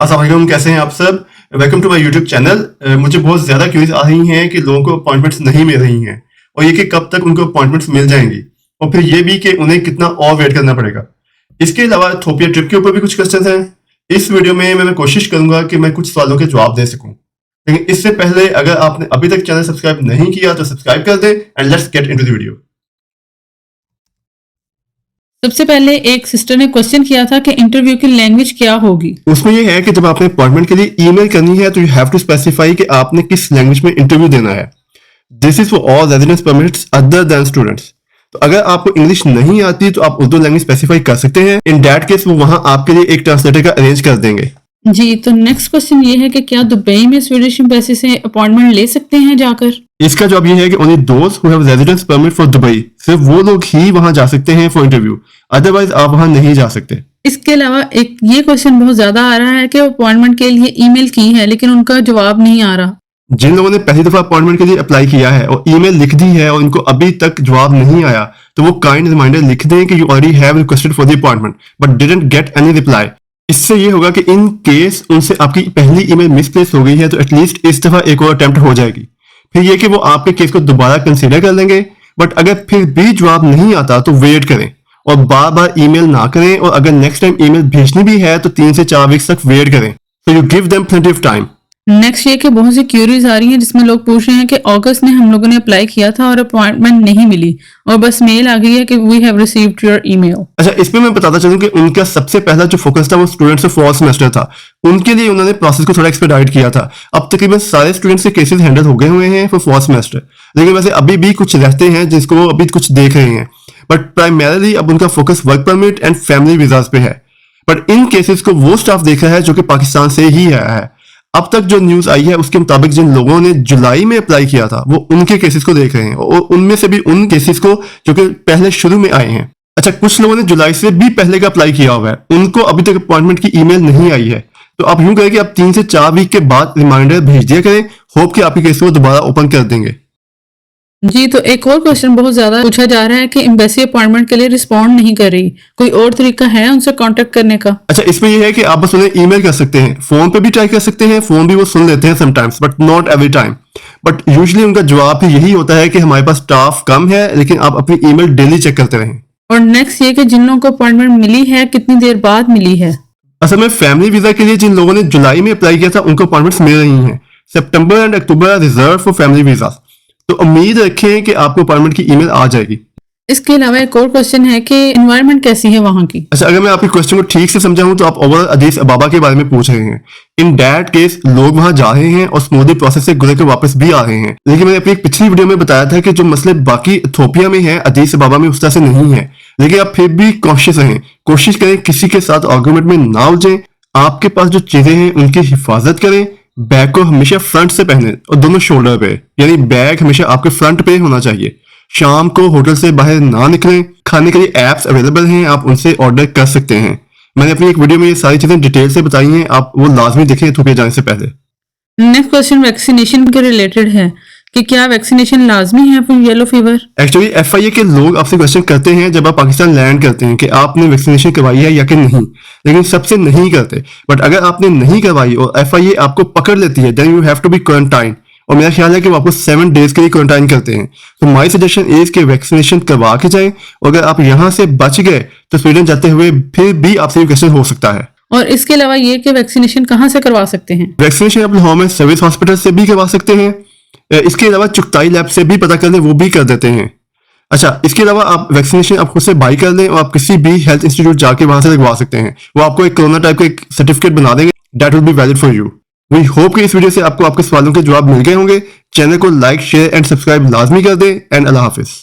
अस्सलाम वालेकुम, कैसे हैं आप सब। Welcome to my YouTube channel. मुझे बहुत ज़्यादा क्वेरीज आ रही हैं कि लोगों को अपॉइंटमेंट्स नहीं मिल रही हैं और ये कि कब तक उनको अपॉइंटमेंट्स मिल जाएंगी और फिर ये भी कि उन्हें कितना और वेट करना पड़ेगा। इसके अलावा इथियोपिया ट्रिप के ऊपर भी कुछ क्वेश्चन हैं। इस वीडियो में मैं कोशिश करूंगा कि मैं कुछ सवालों के जवाब दे सकूं, लेकिन इससे पहले अगर आपने अभी तक चैनल सब्सक्राइब नहीं किया तो सब्सक्राइब कर दें and let's get into the video. सबसे पहले एक सिस्टर ने क्वेश्चन किया था कि इंटरव्यू की लैंग्वेज क्या होगी। उसमें ये है कि जब आपने अपॉइंटमेंट के लिए ईमेल करनी है तो यू हैव टू स्पेसिफाई कि आपने किस लैंग्वेज में इंटरव्यू देना है। This is for all residence permits other than students. तो अगर आपको इंग्लिश नहीं आती तो आप उर्दू लैंग्वेज स्पेसिफाई कर सकते हैं। इन दैट केस वो वहां आपके लिए एक ट्रांसलेटर का अरेंज कर देंगे। जी, तो नेक्स्ट क्वेश्चन ये है कि क्या दुबई में स्वीडिश एम्बेसी से अपॉइंटमेंट ले सकते हैं जाकर। इसका जवाब ये है कि only those who have residence permit for Dubai, सिर्फ वो लोग ही वहां जा सकते हैं फॉर इंटरव्यू, अदरवाइज आप वहां नहीं जा सकते। इसके अलावा एक ये क्वेश्चन बहुत ज्यादा आ रहा है कि अपॉइंटमेंट के लिए ईमेल की है लेकिन उनका जवाब नहीं आ रहा। जिन लोगों ने पहली दफा अपॉइंटमेंट के लिए अप्लाई किया है और ईमेल लिख दी है और उनको अभी तक जवाब नहीं आया तो वो काइंड रिमाइंडर लिख दें कि you already have requested for the appointment but didn't get any reply. इससे ये होगा कि इन केस उनसे आपकी पहली ईमेल मिसप्लेस हो गई है तो एटलीस्ट इस दफा एक और अटेम्प्ट हो जाएगी। फिर ये कि वो आपके केस को दोबारा कंसीडर कर लेंगे, बट अगर फिर भी जवाब नहीं आता तो वेट करें और बार बार ईमेल ना करें, और अगर नेक्स्ट टाइम ईमेल भेजनी भी है तो 3 से 4 वीक्स तक वेट करें। तो you give them plenty of time. Next ये कि बहुत सी क्यूरीज आ रही हैं जिसमें लोग पूछ रहे हैं कि अगस्त में हम लोगों ने अप्लाई किया था और अपॉइंटमेंट नहीं मिली और बस मेल आ गई है कि we have received your email. अच्छा, इसमें मैं बताता चलूं कि उनका सबसे पहला जो फोकस था वो स्टूडेंट्स ऑफ फॉल सेमेस्टर था। उनके लिए उन्होंने प्रोसेस को थोड़ा एक्सपेडाइट किया था। अब तकरीबन सारे स्टूडेंट्स के केसेस हैंडल हो गए हुए हैं फॉर फॉल सेमेस्टर, लेकिन वैसे अभी भी कुछ रहते हैं जिसको वो अभी कुछ देख रहे हैं, बट प्राइमरीली अब उनका focus work permit and family visas पे है। बट इन केसेस को वो स्टाफ देख रहा है जो कि पाकिस्तान से ही आया है। अब तक जो न्यूज आई है उसके मुताबिक जिन लोगों ने जुलाई में अप्लाई किया था वो उनके केसेस को देख रहे हैं और उनमें से भी उन केसेस को जो कि पहले शुरू में आए हैं। अच्छा, कुछ लोगों ने जुलाई से भी पहले का अप्लाई किया हुआ है, उनको अभी तक अपॉइंटमेंट की ईमेल नहीं आई है। तो आप यूं करें कि आप 3 से 4 वीक के बाद रिमाइंडर भेज दिया करें, होप कि आपके केस को दोबारा ओपन कर देंगे। जी, तो एक और क्वेश्चन बहुत ज्यादा पूछा जा रहा है कि एम्बेसी अपॉइंटमेंट के लिए रिस्पॉन्ड नहीं कर रही, कोई और तरीका है उनसे कांटेक्ट करने का। अच्छा, इसमें यह है कि आप बस उन्हें ईमेल कर सकते हैं, फोन पे भी ट्राई कर सकते हैं, फोन भी वो सुन लेते हैं sometimes but not every time. But usually उनका जवाब भी यही होता है कि हमारे पास स्टाफ कम है, लेकिन आप अपनी ईमेल डेली चेक करते रहें। और नेक्स्ट ये कि जिन लोगों को अपॉइंटमेंट मिली है कितनी देर बाद मिली है। असल में फैमिली वीजा के लिए जिन लोगों ने जुलाई में अप्लाई किया था उनको अपॉइंटमेंट्स मिल रही हैं। September and October reserve for family visa, तो उम्मीद रखें कि आपको अपॉइंटमेंट की ईमेल आ जाएगी। इसके अलावा एक और क्वेश्चन है कि एनवायरनमेंट कैसी है वहां की। अच्छा, अगर मैं आपके क्वेश्चन को ठीक से समझा हूं तो आप ओवरऑल अदीस अबाबा के बारे में पूछ रहे हैं। इन दैट केस लोग वहां जा रहे हैं और स्मूथली प्रोसेस से गुजर के वापस भी आ रहे हैं, लेकिन मैंने अपनी एक पिछली वीडियो में बताया था कि जो मसले बाकी इथियोपिया में है अदीस अबाबा में उस तरह से नहीं है। लेकिन आप फिर भी कॉन्शियस रहें, कोशिश करें किसी के साथ आर्गुमेंट में ना उलझें, आपके पास जो चीजें हैं उनकी हिफाजत करें। बैग को हमेशा फ्रंट से पहने और दोनों शोल्डर पे, यानी बैग हमेशा आपके फ्रंट पे होना चाहिए। शाम को होटल से बाहर ना निकलें। खाने के लिए एप्स अवेलेबल हैं, आप उनसे ऑर्डर कर सकते हैं। मैंने अपनी एक वीडियो में ये सारी चीजें डिटेल से बताई हैं, आप वो लाजमी देखें इथियोपिया जाने से पहले। नेक्स्ट क्वेश्चन वैक्सीनेशन के रिलेटेड है कि क्या वैक्सीनेशन लाजमी है for yellow fever. Actually FIA के लोग आपसे क्वेश्चन करते हैं जब आप पाकिस्तान लैंड करते हैं कि आपने वैक्सीनेशन करवाई है या कि नहीं, लेकिन सबसे नहीं करते। बट अगर आपने नहीं करवाई और FIA आपको पकड़ लेती है then you have to be quarantine, और मेरा ख्याल है कि वो आपको 7 डेज के लिए क्वारंटाइन करते हैं। तो माई सजेशन इज कि वैक्सीनेशन करवा के जाएं, और अगर आप यहाँ से बच गए तो स्वीडन जाते हुए फिर भी आपसे क्वेश्चन हो सकता है। और इसके अलावा ये कि वैक्सीनेशन कहाँ से करवा सकते हैं। वैक्सीनेशन आप लाहौर में सर्विस हॉस्पिटल से भी करवा सकते हैं। इसके अलावा चुगताई लैब से भी पता कर लें, वो भी कर देते हैं। अच्छा, इसके अलावा आप वैक्सीनेशन आप खुद से बाई कर लें और आप किसी भी हेल्थ इंस्टीट्यूट जाके वहां से लगवा सकते हैं। वो आपको एक कोरोना टाइप का एक सर्टिफिकेट बना देंगे, that will be valid for you. We hope कि इस वीडियो से आपको आपके सवालों के जवाब मिल गए होंगे। चैनल को लाइक, शेयर एंड सब्सक्राइब लाजमी कर दें एंड अल्लाह हाफिज।